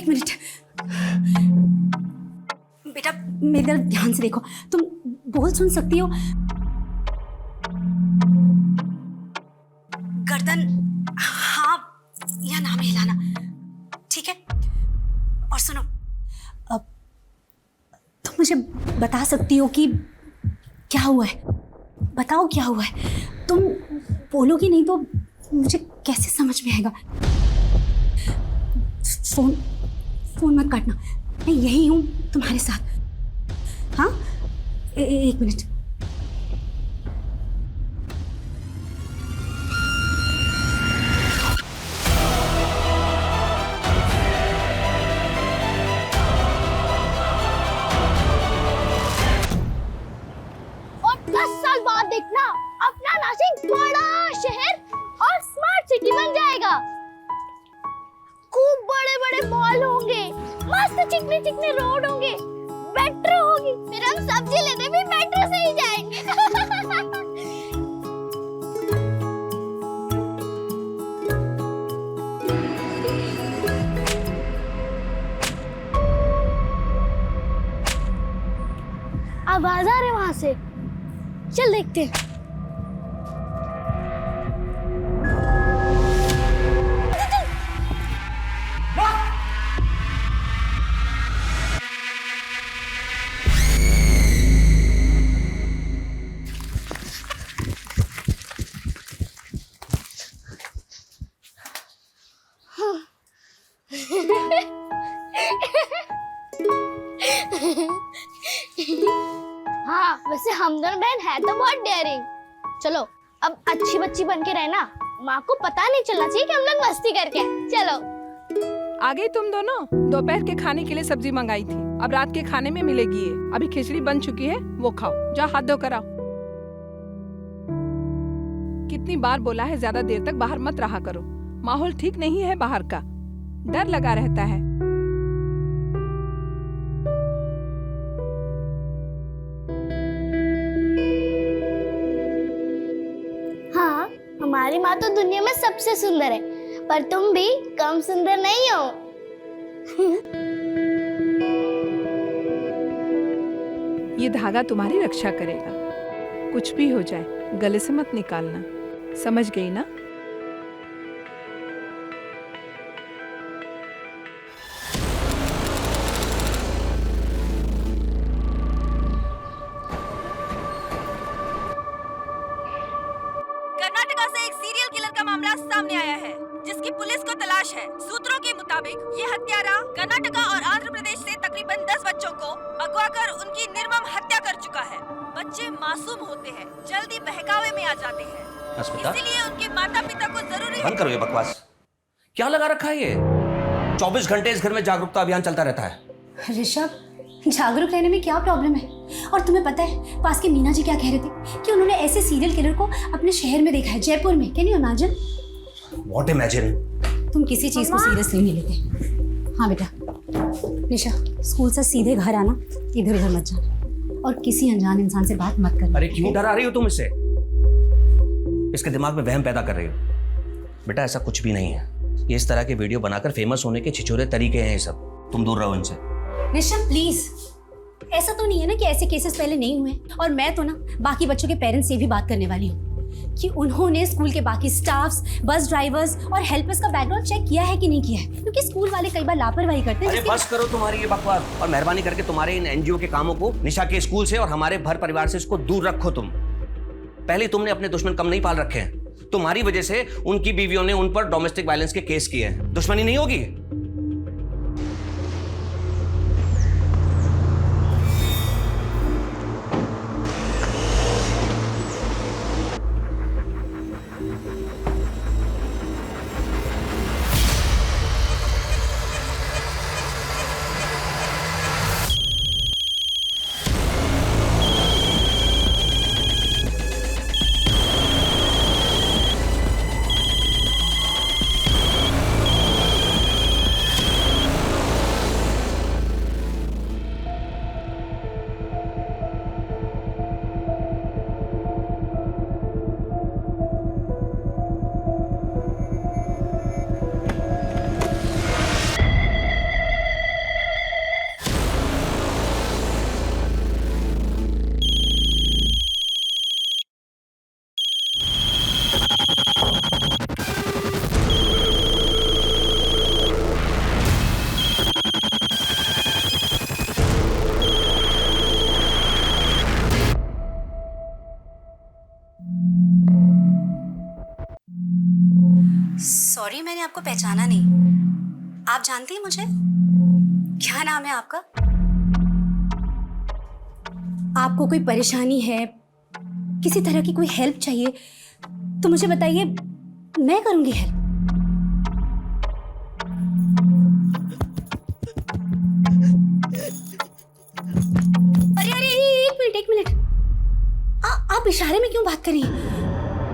एक मिनट बेटा, मेरी तरफ ध्यान से देखो। तुम बोल सुन सकती हो? गर्दन हाँ या ना में हिलाना, ठीक है? और सुनो, अब तुम मुझे बता सकती हो कि क्या हुआ है? बताओ क्या हुआ है। तुम बोलोगी नहीं तो मुझे कैसे समझ में आएगा। फोन मत काटना, मैं यही हूं तुम्हारे साथ। हाँ, एक मिनट। और 10 साल बाद देखना अपना नासिक बड़ा शहर और स्मार्ट सिटी बन जाएगा। खूब बड़े बड़े मॉल होंगे, मस्त चिकने चिकने रोड होंगे, मेट्रो होगी, फिर हम सब्जी लेने भी मेट्रो से ही जाएंगे। आवाज आ रही वहां से, चल देखते हैं। हाँ, वैसे हम दोनों बहन है तो बहुत डेयरिंग। चलो अब अच्छी बच्ची बन के रहना, माँ को पता नहीं चलना चाहिए कि हम लोग मस्ती करके आए। चलो। आ गई तुम दोनों? दोपहर के खाने के लिए सब्जी मंगाई थी, अब रात के खाने में मिलेगी ये। अभी खिचड़ी बन चुकी है, वो खाओ। जाओ हाथ धो कर आओ। कितनी बार बोला है ज्यादा देर तक बाहर मत रहा करो, माहौल ठीक नहीं है बाहर का, डर लगा रहता है। हाँ, हमारी माँ तो दुनिया में सबसे सुंदर है, पर तुम भी कम सुंदर नहीं हो। ये धागा तुम्हारी रक्षा करेगा, कुछ भी हो जाए गले से मत निकालना, समझ गई ना? कर्नाटका से एक सीरियल किलर का मामला सामने आया है, जिसकी पुलिस को तलाश है। सूत्रों के मुताबिक ये हत्यारा कर्नाटका और आंध्र प्रदेश से तकरीबन 10 बच्चों को अगवा कर उनकी निर्मम हत्या कर चुका है। बच्चे मासूम होते हैं, जल्दी बहकावे में आ जाते हैं, इसीलिए उनके माता पिता को जरूरी बंद करो ये बकवास। क्या लगा रखा है ये? 24 घंटे इस घर में जागरूकता अभियान चलता रहता है। ऋषभ, जागरूक रहने में क्या प्रॉब्लम है? और तुम्हें पता है पास के मीना जी क्या कह रहे थे कि उन्होंने ऐसे सीरियल किलर को अपने शहर में देखा है, जयपुर में। Can you imagine? What imagine? तुम किसी चीज को सीरियसली नहीं लेते। हाँ बेटा, निशा स्कूल से सीधे घर आना, इधर उधर मत जाना और किसी अनजान इंसान से बात मत करना। अरे क्यों डरा रही हो तुम इससे? इसके दिमाग में वहम पैदा कर रही हो। बेटा ऐसा कुछ भी नहीं है, ये इस तरह के वीडियो बनाकर फेमस होने के छिछोरे तरीके हैं ये सब। तुम दूर रहो इनसे। ऋषभ प्लीज, ऐसा तो नहीं है ना कि ऐसे केसेस पहले नहीं हुए। और मैं तो ना बाकी बच्चों के पेरेंट्स से भी बात करने वाली हूँ कि उन्होंने स्कूल के बाकी स्टाफ्स, बस ड्राइवर्स और हेल्पर्स का बैकग्राउंड चेक किया है कि नहीं किया है, क्योंकि स्कूल वाले कई बार लापरवाही करते हैं। अरे बस करो तुम्हारी ये बकवास और मेहरबानी करके तुम्हारे इन एनजीओ के कामों को निशा के स्कूल से और हमारे भर परिवार से इसको दूर रखो। तुम पहले तुमने अपने दुश्मन कम नहीं पाल रखे हैं, तुम्हारी वजह से उनकी बीवियों ने उन पर डोमेस्टिक वायलेंस के केस किए हैं। दुश्मनी नहीं होगी? सॉरी, मैंने आपको पहचाना नहीं। आप जानती हैं मुझे? क्या नाम है आपका? आपको कोई परेशानी है, किसी तरह की कोई हेल्प चाहिए तो मुझे बताइए, मैं करूंगी हेल्प। अरे अरे, एक मिनट। आप इशारे में क्यों बात कर रही हैं?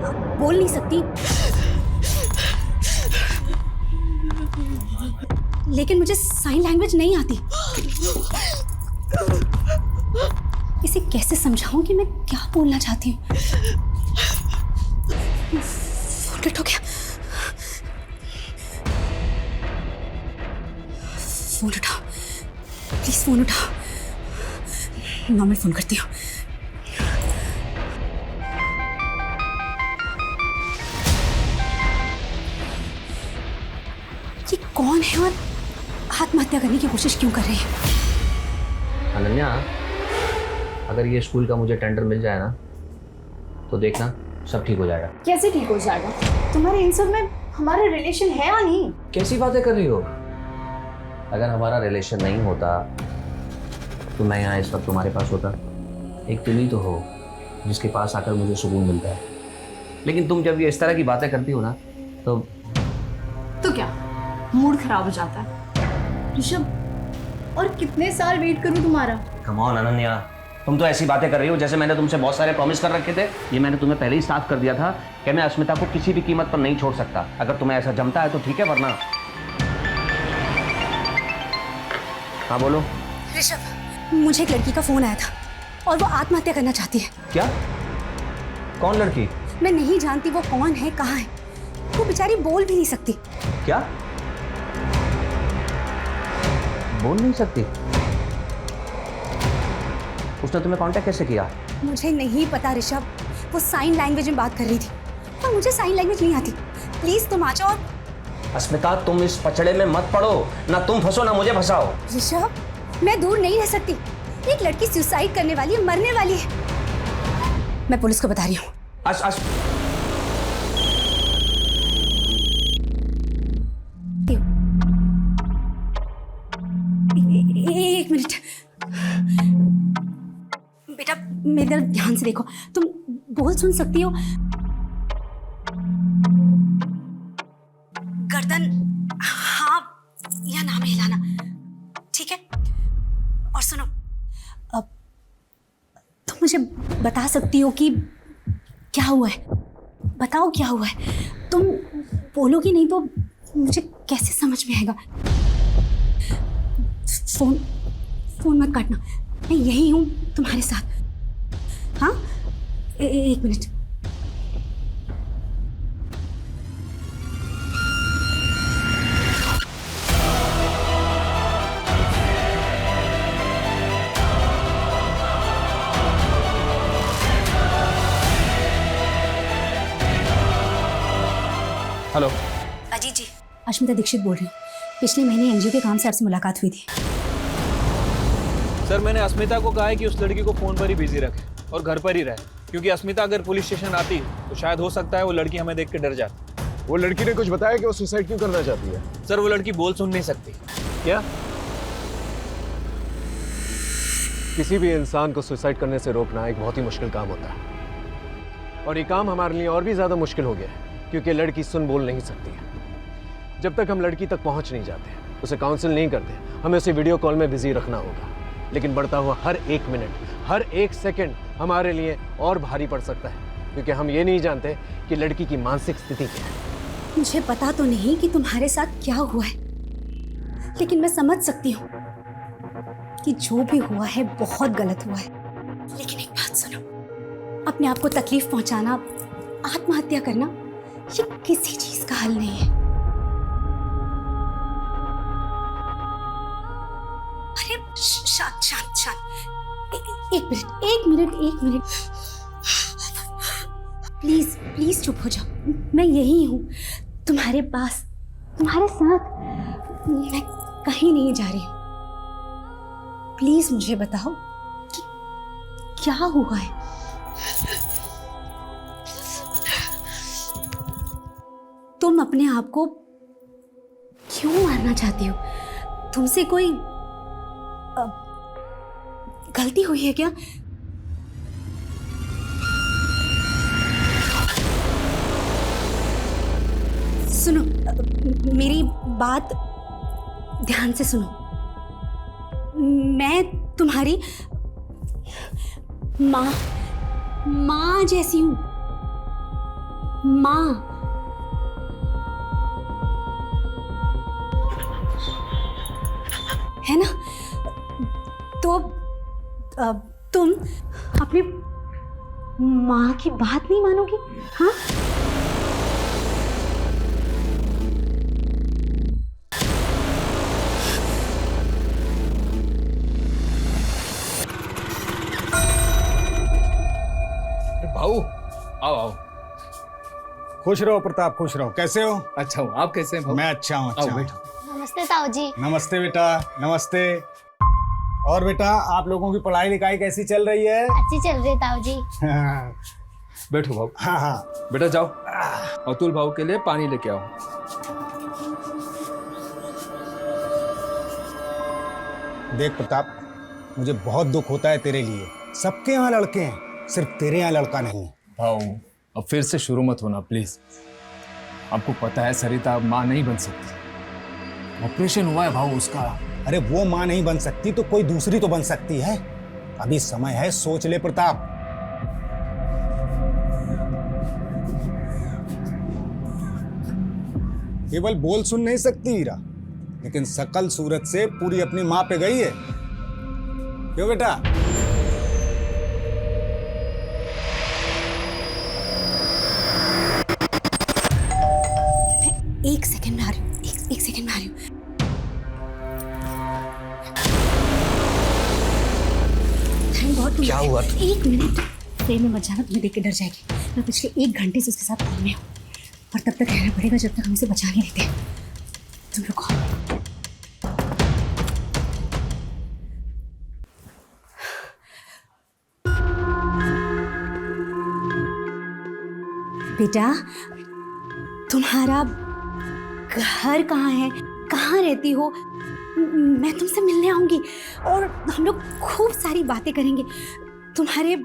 आप बोल नहीं सकती, लेकिन मुझे साइन लैंग्वेज नहीं आती। इसे कैसे समझाऊं कि मैं क्या बोलना चाहती हूँ? फोन कट हो गया। फोन उठाओ प्लीज, फोन उठाओ। मैं फोन करती हूँ। ये कौन है और आत्महत्या करने की कोशिश क्यों कर रही है? अनन्या, अगर ये स्कूल का मुझे टेंडर मिल जाए ना तो देखना सब ठीक हो जाएगा। कैसे ठीक हो जाएगा? तुम्हारे इन सब में हमारा रिलेशन है या नहीं? कैसी बातें कर रही हो? अगर हमारा रिलेशन नहीं होता तो मैं यहाँ इस वक्त तुम्हारे पास होता। एक तुम ही तो हो जिसके पास आकर मुझे सुकून मिलता है। लेकिन तुम जब ये इस तरह की बातें करती हो ना तो क्या मूड खराब हो जाता है? ऋषभ, और कितने साल वेट करूं तुम्हारा? कम ऑन अनन्या, तुम तो ऐसी बातें कर रही हो जैसे मैंने तुमसे बहुत सारे प्रॉमिस कर रखे थे। ये मैंने तुम्हें पहले ही साफ कर दिया था कि मैं अस्मिता को किसी भी कीमत पर नहीं छोड़ सकता। अगर तुम्हें ऐसा जमता है तो ठीक है, वरना। हाँ बोलो। ऋषभ, मुझे एक लड़की का फोन आया था और वो आत्महत्या करना चाहती है। क्या? कौन लड़की? मैं नहीं जानती वो कौन है, कहाँ है। वो बेचारी बोल भी नहीं सकती। क्या? बोल नहीं सकती? उसने तुम्हें कांटेक्ट कैसे किया? मुझे नहीं पता ऋषभ, वो साइन लैंग्वेज में बात कर रही थी और मुझे साइन लैंग्वेज नहीं आती। प्लीज तुम आ जाओ। अस्मिता, तुम इस पचड़े में मत पड़ो, ना तुम फंसो ना मुझे फंसाओ। ऋषभ, मैं दूर नहीं रह सकती। एक लड़की सुसाइड करने वाली है, मरने वाली है। मैं पुलिस को बता रही हूँ। एक मिनट बेटा, मेरी तरफ ध्यान से देखो। तुम बोल सुन सकती हो? गर्दन हाँ या ना में हिलाना, ठीक है? और सुनो, अब तुम मुझे बता सकती हो कि क्या हुआ है? बताओ क्या हुआ है। तुम बोलोगी नहीं तो मुझे कैसे समझ में आएगा? फोन मत काटना, मैं यही हूं तुम्हारे साथ। हाँ, एक मिनट। हेलो। अजीत जी, अश्मिता दीक्षित बोल रही हूँ। पिछले महीने एनजीओ के काम से आपसे मुलाकात हुई थी। सर, मैंने अस्मिता को कहा है कि उस लड़की को फोन पर ही बिजी रखे और घर पर ही रहे, क्योंकि अस्मिता अगर पुलिस स्टेशन आती तो शायद हो सकता है वो लड़की हमें देख के डर जाती। वो लड़की ने कुछ बताया कि वो सुसाइड क्यों करना चाहती है? सर, वो लड़की बोल सुन नहीं सकती। क्या? किसी भी इंसान को सुसाइड करने से रोकना एक बहुत ही मुश्किल काम होता है, और ये काम हमारे लिए और भी ज्यादा मुश्किल हो गया है क्योंकि लड़की सुन बोल नहीं सकती है। जब तक हम लड़की तक पहुंच नहीं जाते, उसे काउंसिल नहीं करते, हमें उसे वीडियो कॉल में बिजी रखना होगा। लेकिन बढ़ता हुआ हर एक मिनट, हर एक सेकंड हमारे लिए और भारी पड़ सकता है, क्योंकि हम ये नहीं जानते कि लड़की की मानसिक स्थिति क्या है। मुझे पता तो नहीं कि तुम्हारे साथ क्या हुआ है, लेकिन मैं समझ सकती हूँ कि जो भी हुआ है बहुत गलत हुआ है। लेकिन एक बात सुनो, अपने आप को तकलीफ पहुंचाना, आत्महत्या करना, ये किसी चीज का हल नहीं है। अरे शांत शांत शांत, एक मिनट प्लीज प्लीज चुप हो जाओ। मैं यही हूँ तुम्हारे पास, तुम्हारे साथ। मैं कहीं नहीं जा रही हूँ। प्लीज मुझे बताओ कि क्या हुआ है। तुम अपने आप को क्यों मारना चाहती हो? तुमसे कोई गलती हुई है क्या? सुनो, मेरी बात ध्यान से सुनो। मैं तुम्हारी माँ जैसी हूं। माँ। है ना? तो तुम अपनी माँ की बात नहीं मानोगी? हाँ? भाऊ आओ आओ। खुश रहो प्रताप, खुश रहो। कैसे हो? अच्छा हूँ, आप कैसे हैं भाऊ? मैं अच्छा हूँ, अच्छा आओ हूँ। बैठो। नमस्ते ताऊ जी। नमस्ते बेटा, नमस्ते। और बेटा, आप लोगों की पढ़ाई लिखाई कैसी चल रही है? अच्छी चल रही है ताऊ जी। हाँ बैठो भाऊ। हाँ। बेटा जाओ, अतुल भाऊ के लिए पानी लेके आओ। देख प्रताप, मुझे बहुत दुख होता है तेरे लिए। सबके यहाँ लड़के हैं, सिर्फ तेरे यहाँ लड़का नहीं। भाऊ अब फिर से शुरू मत होना प्लीज। आपको पता है सरिता अब माँ नहीं बन सकती। ऑपरेशन हुआ है भाऊ उसका। अरे वो माँ नहीं बन सकती तो कोई दूसरी तो बन सकती है। अभी समय है, सोच ले प्रताप। केवल बोल सुन नहीं सकती हीरा, लेकिन सकल सूरत से पूरी अपनी माँ पे गई है। क्यों बेटा? एक सेकंड में आ रही हूँ, एक सेकंड में आ रही हूँ। थैंक गॉड तुम। क्या हुआ? एक मिनट, ट्रेन में मत जाना, तुम्हें देख के डर जाएगी। मैं पिछले 1 घंटे से उसके साथ फोन में हूँ और तब तक रहना पड़ेगा जब तक हम इसे बचा नहीं लेते। तुम रुको। बेटा, तुम्हारा घर कहाँ है? कहाँ रहती हो? मैं तुमसे मिलने आऊंगी और हम लोग खूब सारी बातें करेंगे। तुम्हारे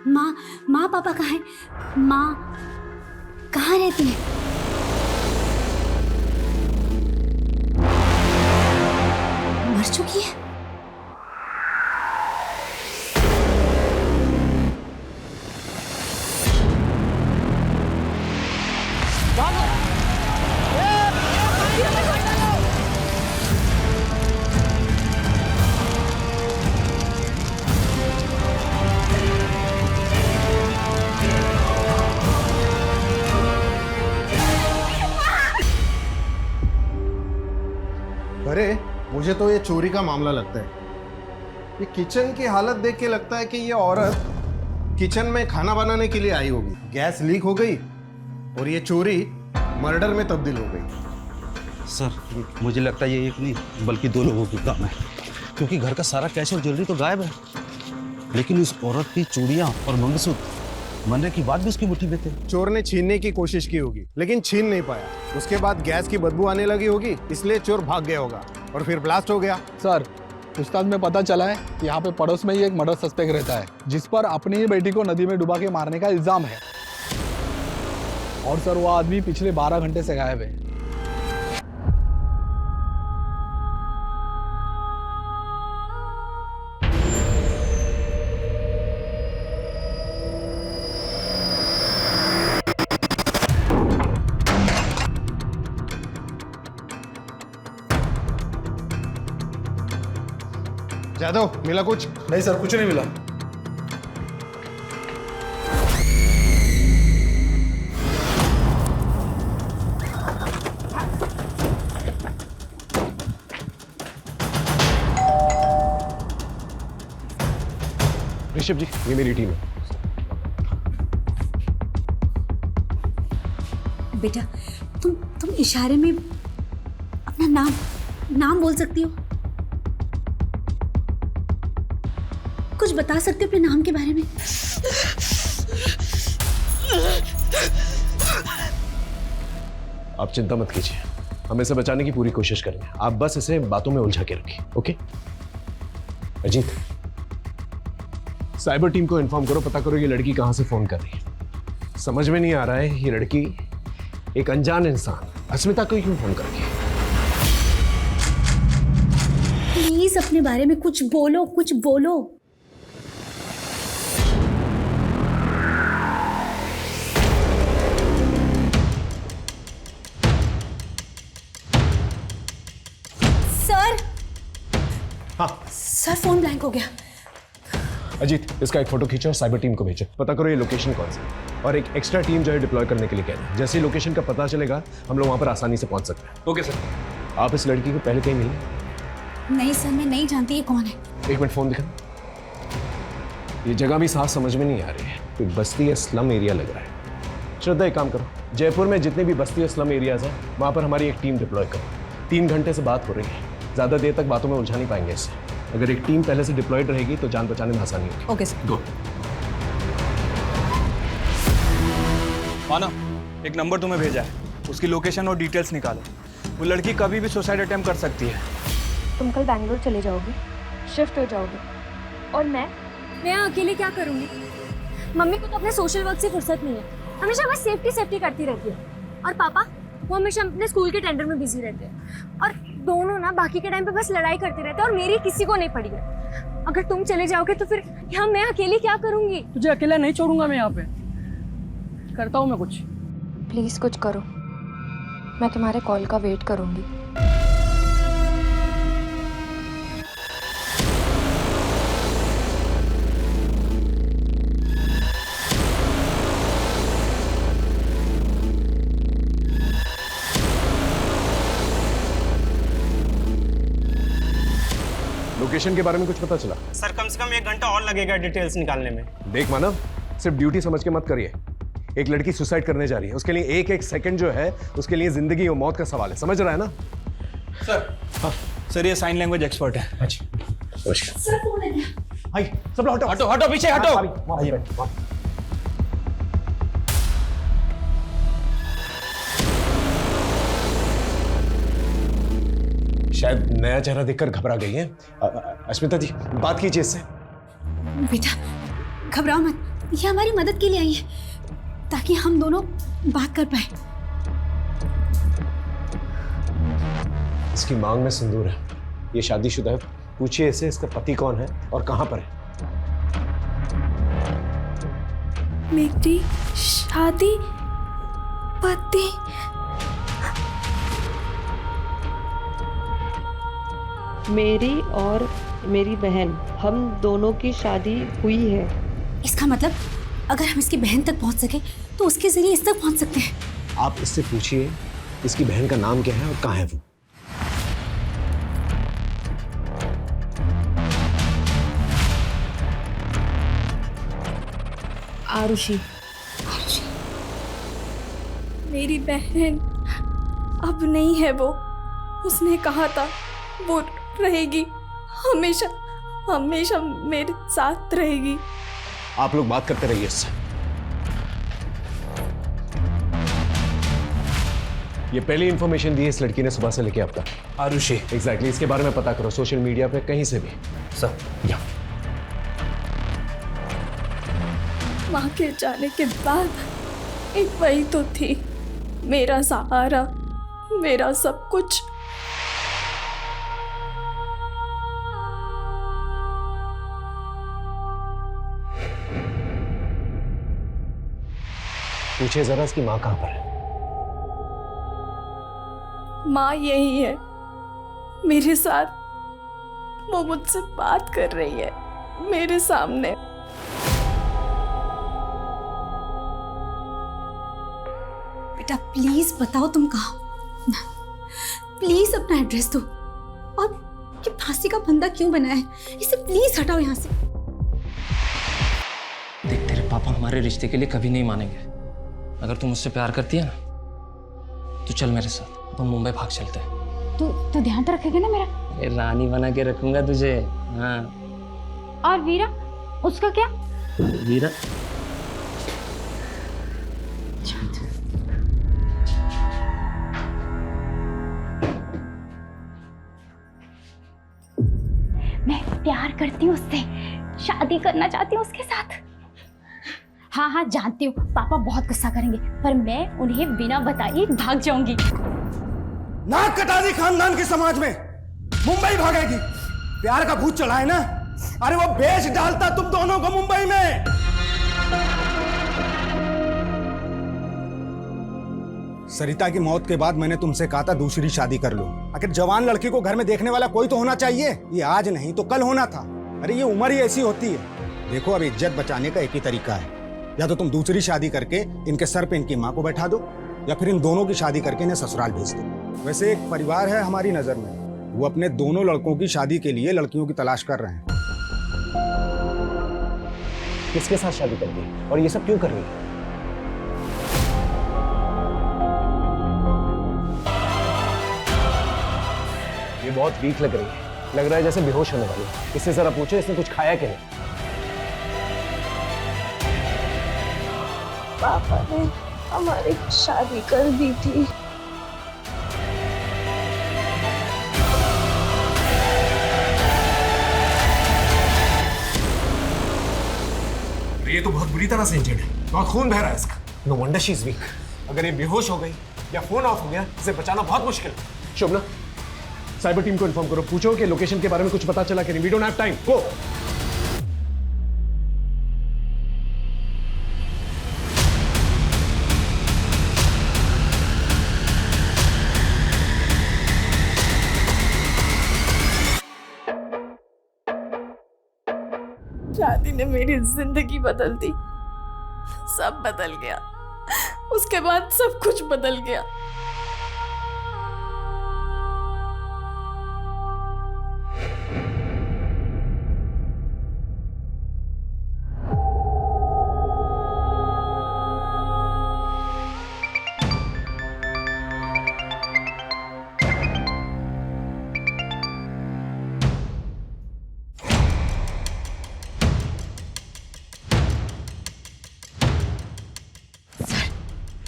माँ पापा कहाँ हैं? माँ कहाँ रहती है? मर चुकी है? अरे मुझे तो ये चोरी का मामला लगता है। ये किचन की हालत देख के लगता है कि ये औरत किचन में खाना बनाने के लिए आई होगी, गैस लीक हो गई और ये चोरी मर्डर में तब्दील हो गई। सर मुझे लगता है ये एक नहीं बल्कि 2 लोगों की काम है, क्योंकि घर का सारा कैश और ज्वेलरी तो गायब है, लेकिन उस औरत की चूड़ियां और मंगलसूत्र मरने की बात भी उसकी मुट्ठी में थे। चोर ने छीनने की कोशिश की होगी लेकिन छीन नहीं पाया। उसके बाद गैस की बदबू आने लगी होगी, इसलिए चोर भाग गया होगा और फिर ब्लास्ट हो गया। सर पूछताछ में पता चला है कि यहाँ पे पड़ोस में ही एक मर्डर सस्पेक्ट रहता है जिस पर अपनी ही बेटी को नदी में डुबा के मारने का इल्जाम है। और सर वो आदमी पिछले 12 घंटे से गायब है। जादव मिला कुछ? नहीं सर, कुछ नहीं मिला। ऋषभ जी, ये मेरी टीम है। बेटा, तुम इशारे में अपना नाम बोल सकती हो? कुछ बता सकते हो अपने नाम के बारे में? आप चिंता मत कीजिए, हम इसे बचाने की पूरी कोशिश करेंगे। आप बस इसे बातों में उलझा के रखिए, ओके? अजीत, साइबर टीम को इन्फॉर्म करो, पता करो ये लड़की कहां से फोन कर रही है। समझ में नहीं आ रहा है ये लड़की एक अनजान इंसान अस्मिता को क्यों फोन कर रही है। प्लीज अपने बारे में कुछ बोलो, कुछ बोलो। सर, हाँ सर फोन ब्लैंक हो गया। अजीत, इसका एक फोटो खींचो और साइबर टीम को भेजो, पता करो ये लोकेशन कौन सा है, और एक एक्स्ट्रा टीम जो है डिप्लॉय करने के लिए कह दें। जैसे ही लोकेशन का पता चलेगा हम लोग वहां पर आसानी से पहुंच सकते हैं। Okay sir. आप इस लड़की को पहले कहीं मिले? नहीं सर, मैं नहीं जानती ये कौन है। एक मिनट फोन दिखा। ये जगह भी साफ समझ में नहीं आ रही है, कोई बस्ती या स्लम एरिया लग रहा है। श्रद्धा, एक काम करो, जयपुर में जितने भी बस्ती और स्लम एरियाज हैं वहां पर हमारी एक टीम डिप्लॉय करो। 3 घंटे से बात हो रही है, ज्यादा देर तक बातों में उलझा नहीं पाएंगे इससे। अगर एक टीम पहले से डिप्लॉयड रहेगी तो जान बचाने में आसानी होगी। Okay sir. गो। माना, एक नंबर तुम्हें भेजा है, उसकी लोकेशन और डिटेल्स निकालो। वो लड़की कभी भी सुसाइड अटेम्प्ट कर सकती है। तुम कल बैंगलोर चले जाओगे, शिफ्ट हो जाओगे, और मैं अकेले क्या करूँगी? मम्मी को तो अपने सोशल वर्क से फुर्सत नहीं है, हमेशा बस सेफ्टी करती रहती है। और पापा, वो हमेशा अपने स्कूल के टेंडर में बिजी रहते हैं, और दोनों ना बाकी के टाइम पे बस लड़ाई करते रहते हैं, और मेरी किसी को नहीं पड़ी है। अगर तुम चले जाओगे तो फिर यहाँ मैं अकेली क्या करूँगी? तुझे अकेला नहीं छोड़ूंगा मैं, यहाँ पे करता हूँ मैं कुछ। प्लीज कुछ करो, मैं तुम्हारे कॉल का वेट करूँगी। लोकेशन के बारे में कुछ पता चला? सर कम से कम 1 घंटा और लगेगा डिटेल्स निकालने में। देख मानव, सिर्फ ड्यूटी समझ के मत करिए। एक लड़की सुसाइड करने जा रही है, उसके लिए एक सेकंड जो है उसके लिए जिंदगी और मौत का सवाल है, समझ रहा है ना? सर, हाँ सर, ये साइन लैंग्वेज एक्सपर्ट है। अच्छा, नमस्कार। सर फोन है क्या? हाय, सब लोग हटो हटो हटो, पीछे हटो। शायद नया चेहरा देखकर घबरा गई है। अस्मिता जी, बात कीजिए इससे। बेटा घबराओ मत, ये हमारी मदद के लिए आई है ताकि हम दोनों बात कर पाए। इसकी मांग में सिंदूर है, ये शादीशुदा है। पूछिए इसे इसका पति कौन है और कहां पर है। मेरी शादी पति? मेरी और मेरी बहन, हम दोनों की शादी हुई है। इसका मतलब अगर हम इसकी बहन तक पहुंच सके तो उसके जरिए इस तक पहुंच सकते हैं। आप इससे पूछिए इसकी बहन का नाम क्या है और कहां है वो। आरुषि। मेरी बहन अब नहीं है वो। उसने कहा था वो रहेगी, हमेशा हमेशा मेरे साथ रहेगी। आप लोग बात करते रहिए इससे। ये पहली इंफॉर्मेशन दी है इस लड़की ने सुबह से लेके अब तक। आरुषि। एग्जैक्टली, इसके बारे में पता करो सोशल मीडिया पे कहीं से भी। सर, या माँ के जाने के बाद एक वही तो थी, मेरा सहारा, मेरा सब कुछ। पूछिए जरा इसकी माँ कहां पर है। माँ यही है मेरे साथ, वो मुझसे बात कर रही है मेरे सामने। बेटा प्लीज बताओ तुम कहाँ, प्लीज अपना एड्रेस दो। और ये फांसी का फंदा क्यों बना है, इसे प्लीज हटाओ यहाँ से। देख, तेरे पापा हमारे रिश्ते के लिए कभी नहीं मानेंगे। अगर तुम मुझसे प्यार करती है ना तो चल मेरे साथ, हम मुंबई भाग चलते हैं। तो ध्यान तो रखेगा ना मेरा? ये रानी बना के रखूंगा तुझे। हाँ। और वीरा, उसका क्या? वीरा प्यार करती हूँ उससे, शादी करना चाहती हूँ उसके साथ। हाँ हाँ जानती हूँ पापा बहुत गुस्सा करेंगे, पर मैं उन्हें बिना बताए भाग जाऊंगी। नाक कटा दी खानदान के समाज में, मुंबई भागेगी। प्यार का भूत चढ़ा है ना, अरे वो बेच डालता तुम दोनों को मुंबई में। सरिता की मौत के बाद मैंने तुमसे कहा था दूसरी शादी कर लो। आखिर जवान लड़की को घर में देखने वाला कोई तो होना चाहिए। ये आज नहीं तो कल होना था। अरे ये उम्र ही ऐसी होती है। देखो अब इज्जत बचाने का एक ही तरीका है, या तो तुम दूसरी शादी करके इनके सर पे इनकी माँ को बैठा दो, या फिर इन दोनों की शादी करके इन्हें ससुराल भेज दो। वैसे एक परिवार है हमारी नजर में, वो अपने दोनों लड़कों की शादी के लिए लड़कियों की तलाश कर रहे हैं। किसके साथ शादी करती है और ये सब क्यों कर रही है? ये बहुत वीक लग रही है, लग रहा है जैसे बेहोश होने वाली है। इससे जरा पूछो इसने कुछ खाया कि नहीं। पापा ने हमारी शादी कर दी थी। ये तो बहुत बुरी तरह से इंजर्ड है, बहुत खून बह रहा है इसका। No wonder she is weak. अगर ये बेहोश हो गई या फोन ऑफ हो गया, इसे बचाना बहुत मुश्किल है। शोभना, साइबर टीम को इन्फॉर्म करो, पूछो कि लोकेशन के बारे में कुछ पता चला कि नहीं। वी डोंट हैव टाइम, गो। शादी ने मेरी जिंदगी बदल दी, सब बदल गया। उसके बाद सब कुछ बदल गया।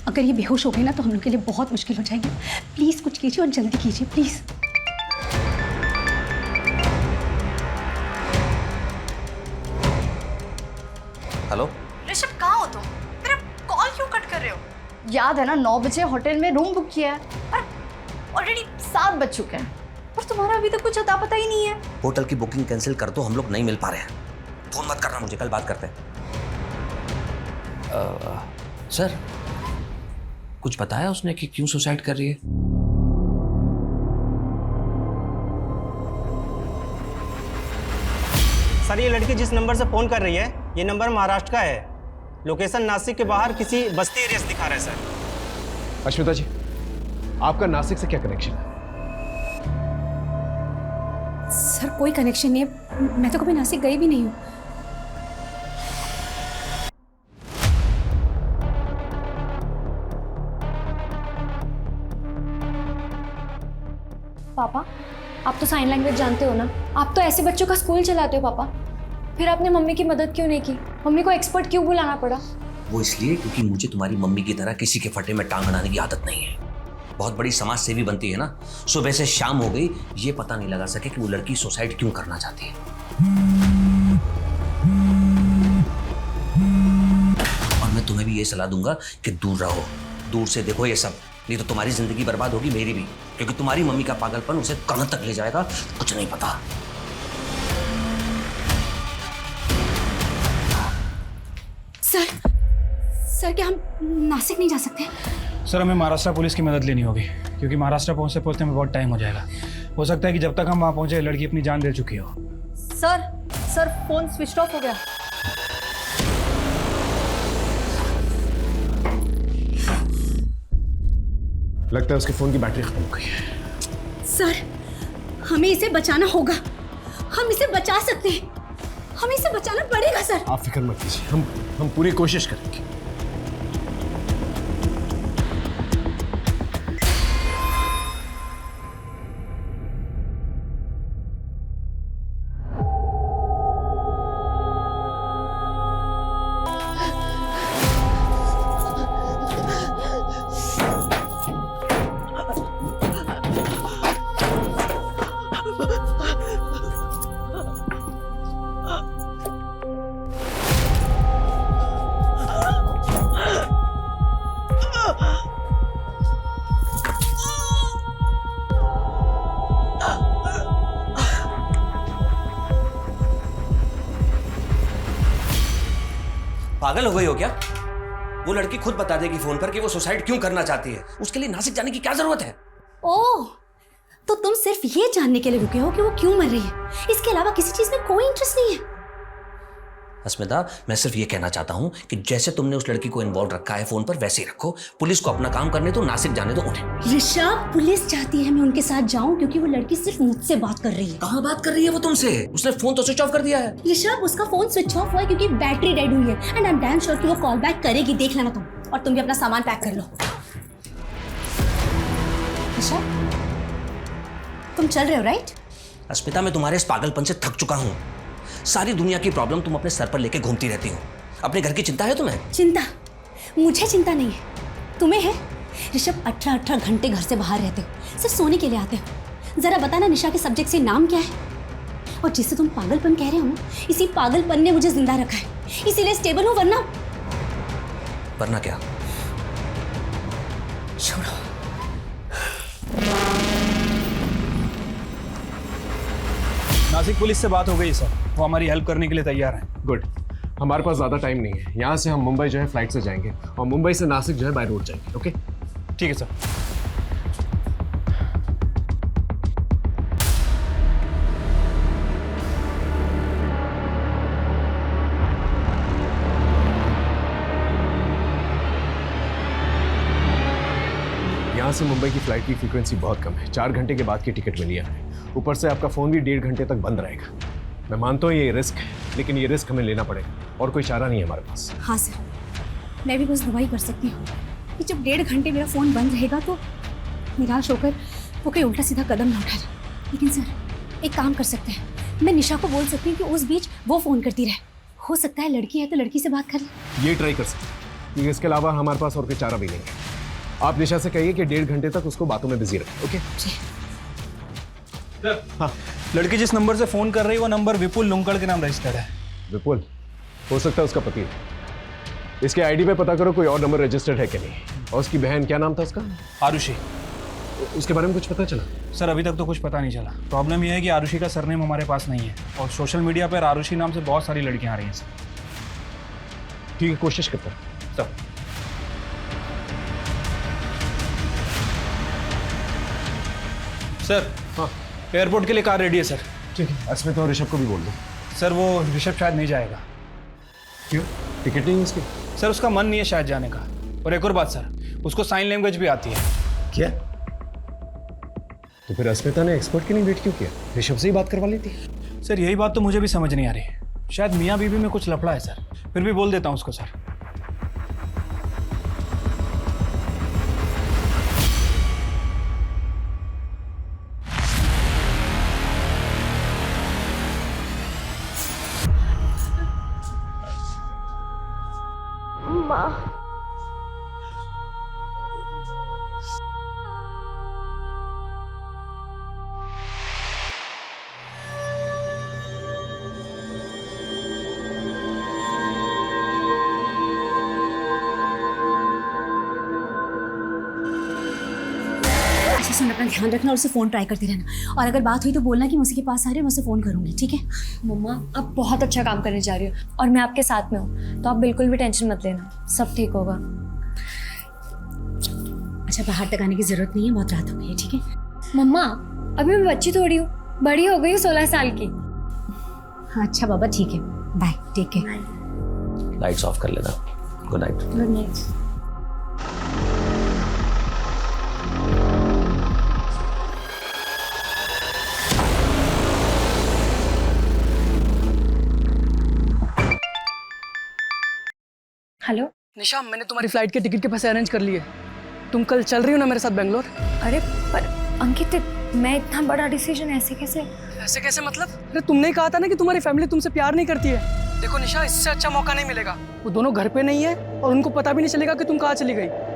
अगर ये बेहोश हो गए ना तो हम लोग के लिए बहुत मुश्किल हो जाएगी। प्लीज कुछ कीजिए और जल्दी कीजिए प्लीज। हेलो ऋषभ, कहाँ हो तुम? मेरा कॉल क्यों कट कर रहे हो? याद है ना 9 बजे होटल में रूम बुक किया है, ऑलरेडी 7 बज चुके हैं और तुम्हारा अभी तक कुछ अता पता ही नहीं है। होटल की बुकिंग कैंसिल कर दो, हम लोग नहीं मिल पा रहे हैं। फोन मत करना मुझे, कल बात करते हैं। सर, कुछ बताया उसने कि क्यों सुसाइड कर रही है? सर, ये लड़की जिस नंबर से फोन कर रही है, ये नंबर महाराष्ट्र का है। लोकेशन नासिक के बाहर किसी बस्ती एरिया से दिखा रहा है सर। अश्विता जी, आपका नासिक से क्या कनेक्शन है? सर कोई कनेक्शन नहीं है, मैं तो कभी नासिक गई भी नहीं हूँ। पापा, आप तो साइन लैंग्वेज जानते हो ना, आप तो ऐसे बच्चों का स्कूल चलाते हो पापा। फिर आपने मम्मी की मदद क्यों नहीं की? मम्मी को एक्सपर्ट क्यों बुलाना पड़ा? वो इसलिए क्योंकि मुझे तुम्हारी मम्मी की तरह किसी के फटे में टांग अड़ाने की आदत नहीं है। बहुत बड़ी समाज सेवी बनती है ना, सुबह से शाम हो गई, ये पता नहीं लगा सके कि वो लड़की सुसाइड क्यों करना चाहती है। और मैं तुम्हें भी ये सलाह दूंगा कि दूर रहो, दूर से देखो ये सब, नहीं तो तुम्हारी जिंदगी बर्बाद होगी, मेरी भी। क्योंकि तुम्हारी मम्मी का पागलपन उसे कहां तक ले जाएगा कुछ नहीं पता। सर क्या हम नासिक नहीं जा सकते? सर, हमें महाराष्ट्र पुलिस की मदद लेनी होगी, क्योंकि महाराष्ट्र पहुंचते में बहुत टाइम हो जाएगा। हो सकता है कि जब तक हम वहां पहुंचे लड़की अपनी जान दे चुकी हो। सर फोन स्विच ऑफ हो गया। लगता है उसके फोन की बैटरी खत्म हो गई है। सर हमें इसे बचाना होगा, हम इसे बचा सकते हैं, हमें इसे बचाना पड़ेगा सर। आप फिक्र मत कीजिए, हम पूरी कोशिश करेंगे। पागल हो गई हो क्या? वो लड़की खुद बता देगी फोन पर कि वो सुसाइड क्यों करना चाहती है। उसके लिए नासिक जाने की क्या जरूरत है? ओह, तो तुम सिर्फ ये जानने के लिए रुके हो कि वो क्यों मर रही है, इसके अलावा किसी चीज में कोई इंटरेस्ट नहीं है? अस्मिता, मैं सिर्फ ये कहना चाहता हूँ कि जैसे तुमने उस लड़की को इन्वॉल्व रखा है फोन पर, वैसे ही रखो। पुलिस को अपना काम करने दो, नासिक जाने दो उन्हें। ऋषभ, पुलिस चाहती है मैं उनके साथ जाऊं क्योंकि वो लड़की सिर्फ मुझसे बात कर रही है। कहाँ बात कर रही है वो तुमसे? उसने फोन तो स्विच ऑफ कर दिया है। ऋषभ, उसका फोन स्विच ऑफ हुआ है क्योंकि बैटरी डेड हुई है and I am damn sure कि वो कॉल बैक करेगी। देख लेना तुम, और तुम भी अपना सामान पैक कर लो। ऋषभ, तुम चल रहे हो राइट? अस्मिता, मैं तुम्हारे इस पागलपन से थक चुका हूँ। सारी दुनिया की प्रॉब्लम तुम अपने सर पर लेके घूमती रहती हो। अपने घर की चिंता है तुम्हें? चिंता? मुझे चिंता नहीं है, तुम्हें है। ऋषभ, 18 घंटे घर से बाहर रहते हो, सिर्फ सोने के लिए आते हो। जरा बताना निशा के सब्जेक्ट से नाम क्या है? और जिसे तुम पागलपन कह रहे हो ना, इसी पागलपन ने मुझे जिंदा रखा है, इसीलिए स्टेबल हूं। वरना क्या? छोड़ो। नासिक पुलिस से बात हो गई सर, वो हमारी हेल्प करने के लिए तैयार हैं। गुड। हमारे पास ज़्यादा टाइम नहीं है। यहाँ से हम मुंबई जो है फ्लाइट से जाएंगे और मुंबई से नासिक जो है बाय रोड जाएंगे। ओके, ठीक है सर। यहाँ से मुंबई की फ्लाइट की फ्रीक्वेंसी बहुत कम है। 4 घंटे के बाद की टिकट मिली है। ऊपर से आपका फ़ोन भी 1.5 घंटे तक बंद रहेगा। मैं मानता हूँ ये रिस्क है, लेकिन ये रिस्क हमें लेना पड़ेगा और कोई चारा नहीं है हमारे पास। हाँ सर, मैं भी बस दुआ ही कर सकती हूँ कि जब 1.5 घंटे मेरा फ़ोन बंद रहेगा तो निराश होकर वो कोई उल्टा सीधा कदम ना उठा जाए। लेकिन सर, एक काम कर सकते हैं, मैं निशा को बोल सकती हूँ कि उस बीच वो फ़ोन करती रहे। हो सकता है लड़की है तो लड़की से बात कर ले। ये ट्राई कर सकते हैं, क्योंकि इसके अलावा हमारे पास और कोई चारा भी नहीं है। आप निशा से कहिए कि 1.5 घंटे तक उसको बातों में बिजी रखें। ओके हाँ, लड़की जिस नंबर से फोन कर रही है वो नंबर विपुल लुंकड़ के नाम रजिस्टर्ड है। विपुल हो सकता है उसका पति है। इसके आईडी पे पता करो कोई और नंबर रजिस्टर्ड है कि नहीं। और उसकी बहन, क्या नाम था उसका? आरुषि। उसके बारे में कुछ पता चला? सर अभी तक तो कुछ पता नहीं चला। प्रॉब्लम यह है कि आरुषि का सरनेम हमारे पास नहीं है और सोशल मीडिया पर आरुषि नाम से बहुत सारी लड़कियां आ रही हैं सर। ठीक है, कोशिश करता हूं। सर सर, हाँ, एयरपोर्ट के लिए कार रेडी है सर। ठीक है, अस्मिता और ऋषभ को भी बोल दो। सर वो ऋषभ शायद नहीं जाएगा। क्यों? टिकट नहीं है उसकी? सर उसका मन नहीं है शायद जाने का। और एक और बात सर, उसको साइन लैंग्वेज भी आती है। क्या? तो फिर अस्मिता ने एक्सपर्ट की नहीं वेट क्यों किया? ऋषभ से ही बात करवा लेती। सर यही बात तो मुझे भी समझ नहीं आ रही। शायद मियाँ बीवी में कुछ लफड़ा है सर। फिर भी बोल देता हूँ उसको सर। माँ, अच्छा सुन, अपना ध्यान रखना और उसे फ़ोन ट्राई करती रहना। और अगर बात हुई तो बोलना कि मैं उसके पास आ रही हूँ, मैं उसे फ़ोन करूँगी। ठीक है? मम्मा, आप बहुत अच्छा काम करने जा रही हो और मैं आपके साथ में हूँ, तो आप बिल्कुल भी टेंशन मत लेना, सब ठीक होगा। अच्छा, बाहर तक आने की ज़रूरत नहीं है, बहुत रात हो गई है। ठीक है? मम्मा, अभी मैं बच्ची थोड़ी हूँ, बड़ी हो गई हूँ 16 साल की। अच्छा बाबा, ठीक है, bye, take care. Lights off कर लेना। Good night. Good night. Hello Nisha, मैंने तुम्हारी फ्लाइट के टिकट के पैसे अरेंज कर लिए। तुम कल चल रही हो ना मेरे साथ बेंगलोर? अरे पर अंकित, मैं इतना बड़ा डिसीजन ऐसे कैसे? ऐसे कैसे मतलब? अरे तुमने ही कहा था ना कि तुम्हारी फैमिली तुमसे प्यार नहीं करती है। देखो निशा, इससे अच्छा मौका नहीं मिलेगा। वो दोनों घर पे नहीं है और उनको पता भी नहीं चलेगा कि तुम कहाँ चली गई।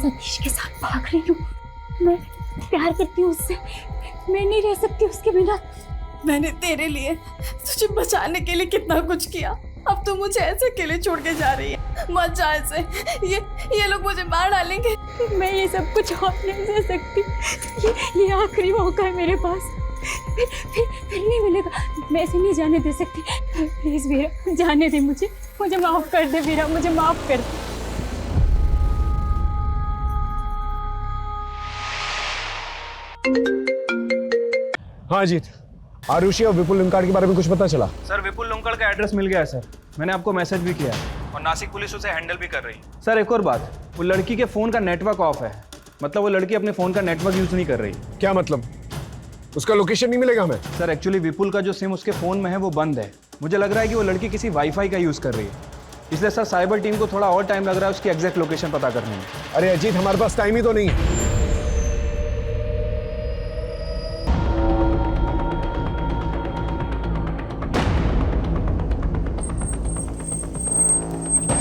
सतीश के साथ भाग रही हूँ। मैं प्यार करती हूँ उससे, मैं नहीं रह सकती उसके बिना। मैंने तेरे लिए, तुझे बचाने के लिए कितना कुछ किया, अब तू मुझे ऐसे अकेले छोड़ के जा रही है। मत जा ऐसे, ये लोग मुझे मार डालेंगे। मैं ये सब कुछ और नहीं सह सकती। ये आखिरी मौका है मेरे पास, फिर नहीं मिलेगा। मैं ऐसे नहीं जाने दे सकती। प्लीज वीरा, जाने दे मुझे माफ कर दे वीरा, मुझे माफ कर दे। हाँ जीत, आरुषि और विपुल लिंकार्ड के बारे में कुछ पता चला? सर विपुल लुंकड़ का एड्रेस मिल गया है सर, मैंने आपको मैसेज भी किया है और नासिक पुलिस उसे हैंडल भी कर रही है। सर एक और बात, वो लड़की के फ़ोन का नेटवर्क ऑफ है, मतलब वो लड़की अपने फ़ोन का नेटवर्क यूज़ नहीं कर रही। क्या मतलब? उसका लोकेशन नहीं मिलेगा हमें? सर एक्चुअली विपुल का जो सिम उसके फ़ोन में है वो बंद है। मुझे लग रहा है कि वो लड़की किसी वाईफाई का यूज़ कर रही है, इसलिए सर साइबर टीम को थोड़ा और टाइम लग रहा है उसकी एग्जैक्ट लोकेशन पता करने में। अरे अजीत, हमारे पास टाइम ही तो नहीं है।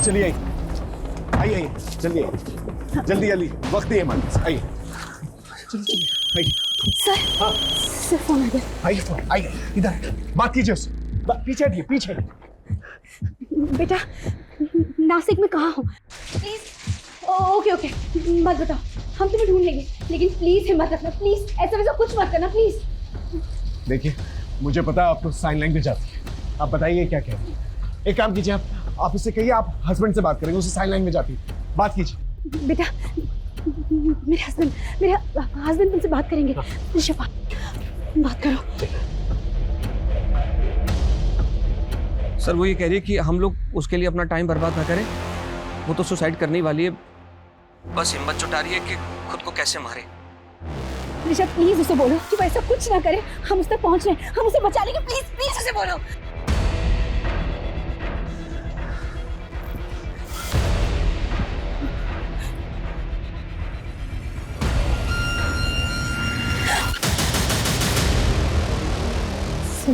चलिए आइए, आइए जल्दी आइए, जल्दी जल्दी, वक्त ही है हमारे पास, आइए चलिए आइए। सर, हाँ सर फोन आ गया। आइए फोन, आइए इधर बात कीजिए उससे, पीछे हटिए, पीछे। बेटा नासिक में कहाँ हो? प्लीज। ओके ओके, मत बताओ, हम तुम्हें ढूंढ लेंगे, लेकिन प्लीज हिम्मत रखना, प्लीज ऐसा वैसा कुछ मत करना प्लीज। देखिए मुझे पता है आपको साइन लैंग्वेज आती है, आप बताइए क्या कह रहे हैं। एक काम कीजिए, आप उससे कहिए आप हस्बैंड से बात करेंगे, उसे साइन लैंग्वेज आती है, बात कीजिए। बेटा मेरे हस्बैंड तुमसे बात करेंगे। शिफा बात करो। सर वो ये कह रही है कि हम लोग उसके लिए अपना टाइम बर्बाद ना करें, वो तो सुसाइड करने ही वाली है, बस हिम्मत जुटा रही है कि खुद को कैसे मारे। ऋषभ प्लीज उसे बोलो कि वो ऐसा कुछ ना करे, हम उस तक पहुंच रहे हैं, हम उसे बचा लेंगे, प्लीज प्लीज उसे बोलो।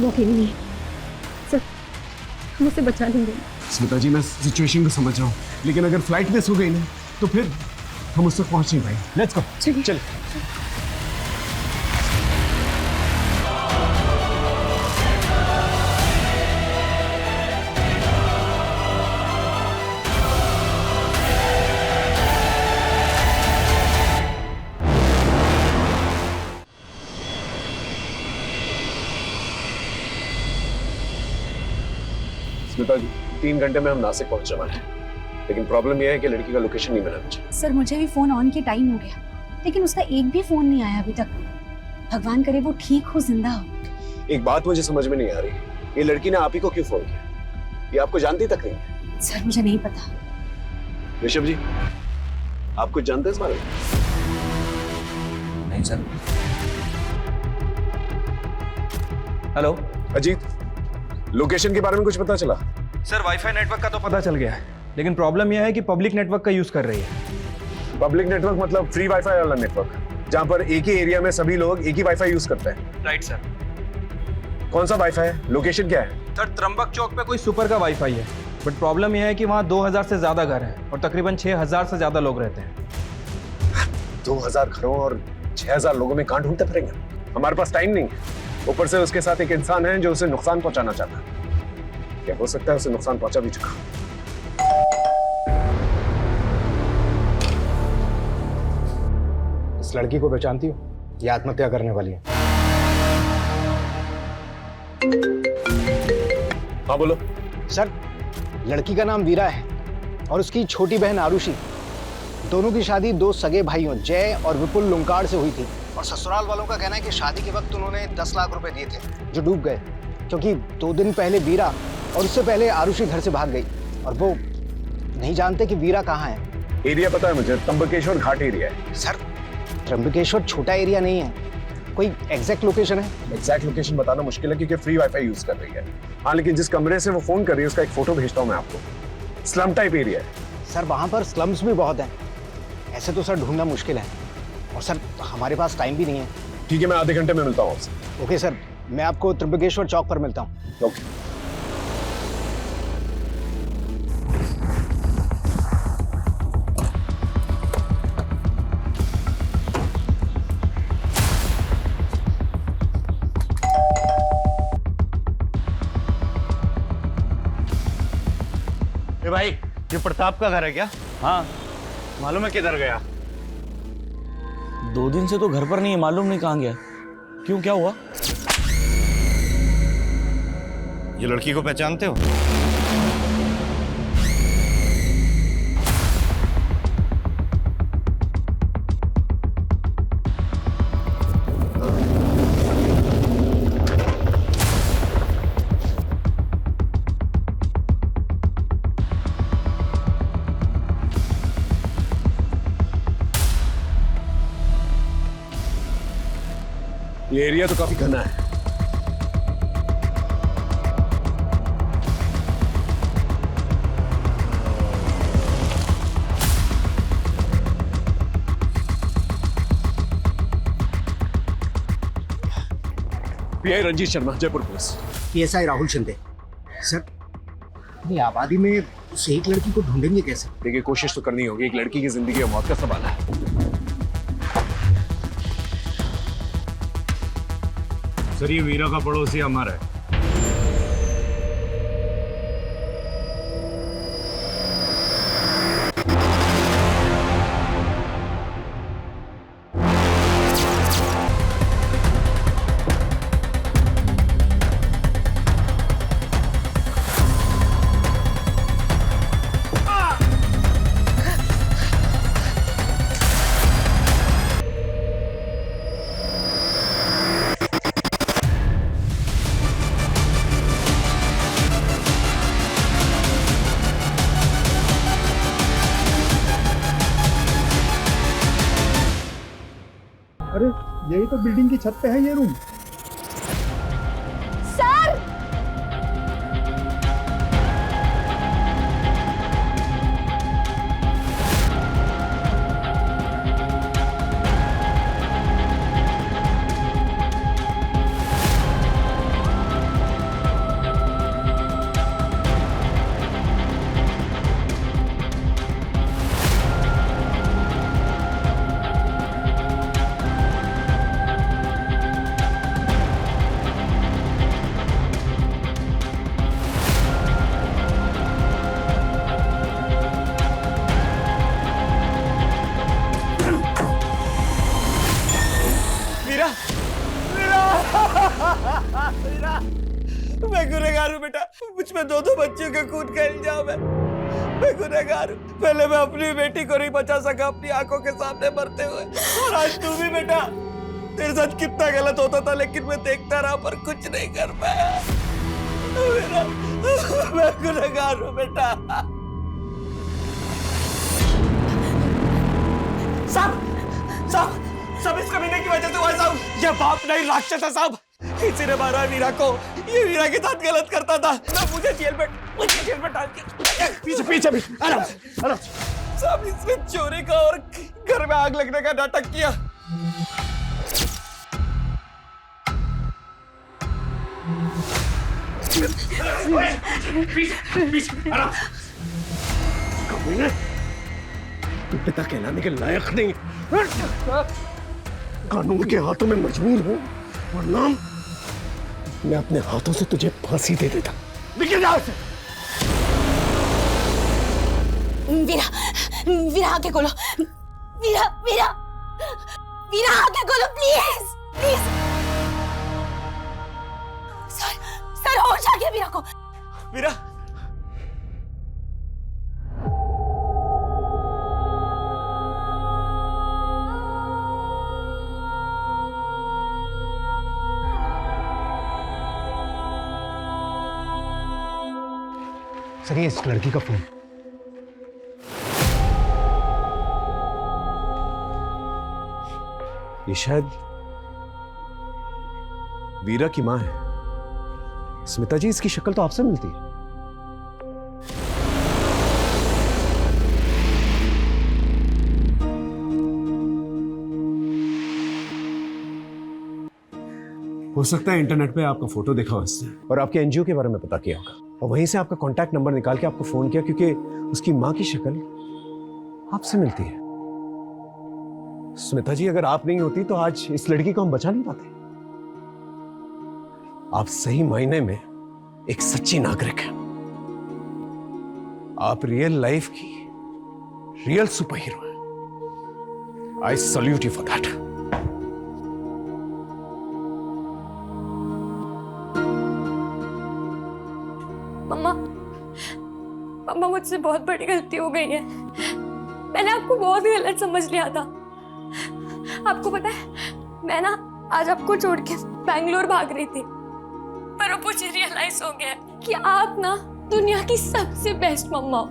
अकेली नहीं सर, हम उसे बचा लेंगे। स्मिता जी मैं सिचुएशन को समझ रहा हूँ, लेकिन अगर फ्लाइट मिस हो गई ना तो फिर हम उससे पहुंच नहीं पाएंगे। लेट्स गो, चलिए। स्मिता जी 3 घंटे में हम नासिक पहुंचने वाले हैं, लेकिन प्रॉब्लम यह है कि लड़की का लोकेशन नहीं मिला मुझे। सर मुझे भी फोन ऑन के टाइम हो गया, लेकिन उसका एक भी फोन नहीं आया अभी तक। भगवान करे वो ठीक हो, जिंदा हो। एक बात मुझे समझ में नहीं आ रही, ये लड़की ने आप ही को क्यों फोन किया? ये आपको जानती तक नहीं है? सर मुझे नहीं पता। ऋषभ जी आप कुछ जानते हैं इस बारे में? नहीं सर। हेलो अजीत, लोकेशन के बारे में कुछ पता चला? सर वाईफाई नेटवर्क का तो पता चल गया है, लेकिन प्रॉब्लम यह है कि पब्लिक नेटवर्क का यूज कर रही है। पब्लिक नेटवर्क मतलब फ्री वाईफाई वाला नेटवर्क, जहां पर एक ही एरिया में सभी लोग एक ही वाईफाई यूज करते हैं। Right sir. कौन सा वाईफाई है? लोकेशन क्या है? सर त्र्यंबक चौक पे कोई सुपर का वाईफाई है, बट प्रॉब्लम यह है कि वहाँ 2000 से ज्यादा घर हैं और तकरीबन 6000 से ज्यादा लोग रहते हैं। 2000 घरों और 6000 लोगों में कहां ढूंढते फिरेंगे? हमारे पास टाइम नहीं है, ऊपर से उसके साथ एक इंसान है जो उसे नुकसान पहुंचाना चाहता है। क्या हो सकता है उसे नुकसान पहुंचा भी चुका। इस लड़की को पहचानती हो? ये आत्महत्या करने वाली है। हाँ बोलो। सर लड़की का नाम वीरा है और उसकी छोटी बहन आरुषि। दोनों की शादी 2 सगे भाइयों जय और विपुल लुंकाड़ से हुई थी, और ससुराल वालों का कहना है कि शादी के वक्त उन्होंने 10 लाख रुपए दिए थे जो डूब गए, क्योंकि 2 दिन पहले वीरा और उससे पहले आरुषि घर से भाग गई, और वो नहीं जानते कि वीरा कहाँ है। एरिया पता है मुझे, त्र्यंबकेश्वर घाट एरिया है। सर त्र्यंबकेश्वर छोटा एरिया नहीं है, कोई एग्जैक्ट लोकेशन है? एग्जैक्ट लोकेशन बताना मुश्किल है क्योंकि फ्री वाईफाई यूज कर रही है। हाँ लेकिन जिस कमरे से वो फोन कर रही है उसका एक फोटो भेजता हूँ मैं आपको। स्लम टाइप एरिया है। सर वहाँ पर स्लम्स भी बहुत हैं, ऐसे तो सर ढूंढना मुश्किल है, और सर हमारे पास टाइम भी नहीं है। ठीक है मैं आधे घंटे में मिलता हूँ आपसे। ओके सर, मैं आपको त्र्यंबकेश्वर चौक पर मिलता हूँ। ओके। ए भाई, ये प्रताप का घर है क्या? हाँ। मालूम है किधर गया? 2 दिन से तो घर पर नहीं है, मालूम नहीं कहाँ गया। क्यों, क्या हुआ? ये लड़की को पहचानते हो? ये एरिया तो काफी घना है। PI Ranjit Sharma, Jaipur police. PSI Rahul Shinde. Sir, ये आबादी में उस एक लड़की को ढूंढेंगे कैसे? देखिए, कोशिश तो करनी होगी। एक लड़की की जिंदगी और मौत का सवाल है। सर, ये वीरा का पड़ोसी अमर है। अरे यही तो बिल्डिंग की छत पे है ये रूम। सर, मैं गुनहगार हूँ बेटा, मुझ में 2 बच्चियों का खून का इल्जाम है। मैं गुनहगार हूँ। पहले मैं अपनी बेटी को नहीं बचा सका अपनी आंखों के सामने मरते हुए, और आज तू भी बेटा। तेरे साथ कितना गलत होता था, लेकिन मैं देखता रहा पर कुछ नहीं कर पाया। मैं गुनहगार हूँ बेटा। सब इस कमीने की वजह से हुआ साहब। ये बाप नहीं, राक्षस है साहब। किसी ने मारा वीरा को। ये वीरा के साथ गलत करता था ना। मुझे जेल में डाल के पीछे आराम साहब, इसने चोरी का और घर में आग लगने का नाटक किया। तू पिता कहलाने के लायक नहीं। कानून के हाथों में मजबूर हूं, वरना मैं अपने हाथों से तुझे फांसी दे देता। निकल जा से। वीरा आके खोलो। वीरा आके खोलो, प्लीज। सर होश आ गया वीरा को। वीरा, सर, ये इस लड़की का फोन। ये शायद वीरा की मां है। स्मिता जी, इसकी शक्ल तो आपसे मिलती है। हो सकता है इंटरनेट पे आपका फोटो देखा हो इसने, और आपके एनजीओ के बारे में पता किया होगा, और वहीं से आपका कांटेक्ट नंबर निकाल के आपको फोन किया, क्योंकि उसकी मां की शक्ल आपसे मिलती है। स्मिता जी, अगर आप नहीं होती तो आज इस लड़की को हम बचा नहीं पाते। आप सही मायने में एक सच्ची नागरिक हैं। आप रियल लाइफ की रियल सुपर हीरो हैं। I salute you for that. मम्मा, मम्मा मुझसे बहुत बड़ी गलती हो गई है। मैंने आपको बहुत गलत समझ लिया था। आपको पता है, मैं ना आज आपको छोड़ के बैंगलोर भाग रही थी, पर अब मुझे रियलाइज हो गया कि आप ना दुनिया की सबसे बेस्ट मम्मा हो।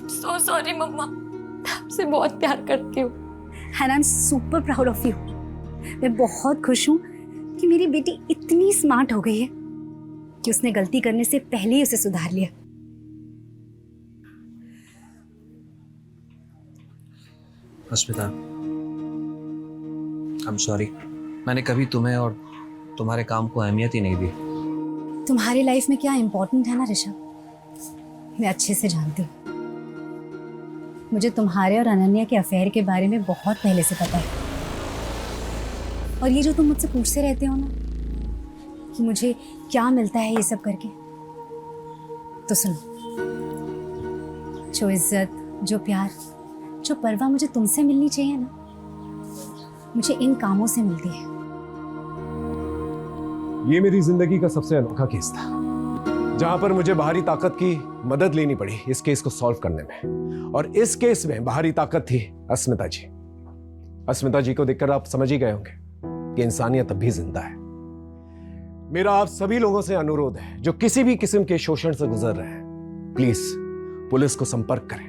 सो सॉरी मम्मा, आपसे बहुत प्यार करती हूँ। And I am super proud of you. मैं बहुत खुश हूँ कि मेरी बेटी इतनी स्मार्ट हो गई है कि उसने गलती करने से पहले ही उसे सुधार लिया। अस्मिता, आई एम सॉरी। मैंने कभी तुम्हें और तुम्हारे काम को अहमियत ही नहीं दी। तुम्हारी लाइफ में क्या इम्पोर्टेंट है ना ऋषभ, मैं अच्छे से जानती हूँ। मुझे तुम्हारे और अनन्या के अफेयर के बारे में बहुत पहले से पता है। और ये जो तुम मुझसे पूछते रहते हो ना कि मुझे क्या मिलता है ये सब करके, तो सुनो, जो इज्जत, जो प्यार, जो परवाह मुझे तुमसे मिलनी चाहिए ना, मुझे इन कामों से मिलती है। ये मेरी जिंदगी का सबसे अनोखा केस था, जहां पर मुझे बाहरी ताकत की मदद लेनी पड़ी इस केस को सॉल्व करने में। और इस केस में बाहरी ताकत थी अस्मिता जी। अस्मिता जी को देखकर आप समझ ही गए होंगे कि इंसानियत अब भी जिंदा है। मेरा आप सभी लोगों से अनुरोध है जो किसी भी किस्म के शोषण से गुजर रहे हैं, प्लीज पुलिस को संपर्क करें,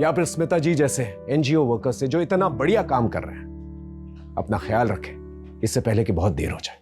या फिर स्मिता जी जैसे एनजीओ वर्कर्स से जो इतना बढ़िया काम कर रहे हैं। अपना ख्याल रखें, इससे पहले कि बहुत देर हो जाए।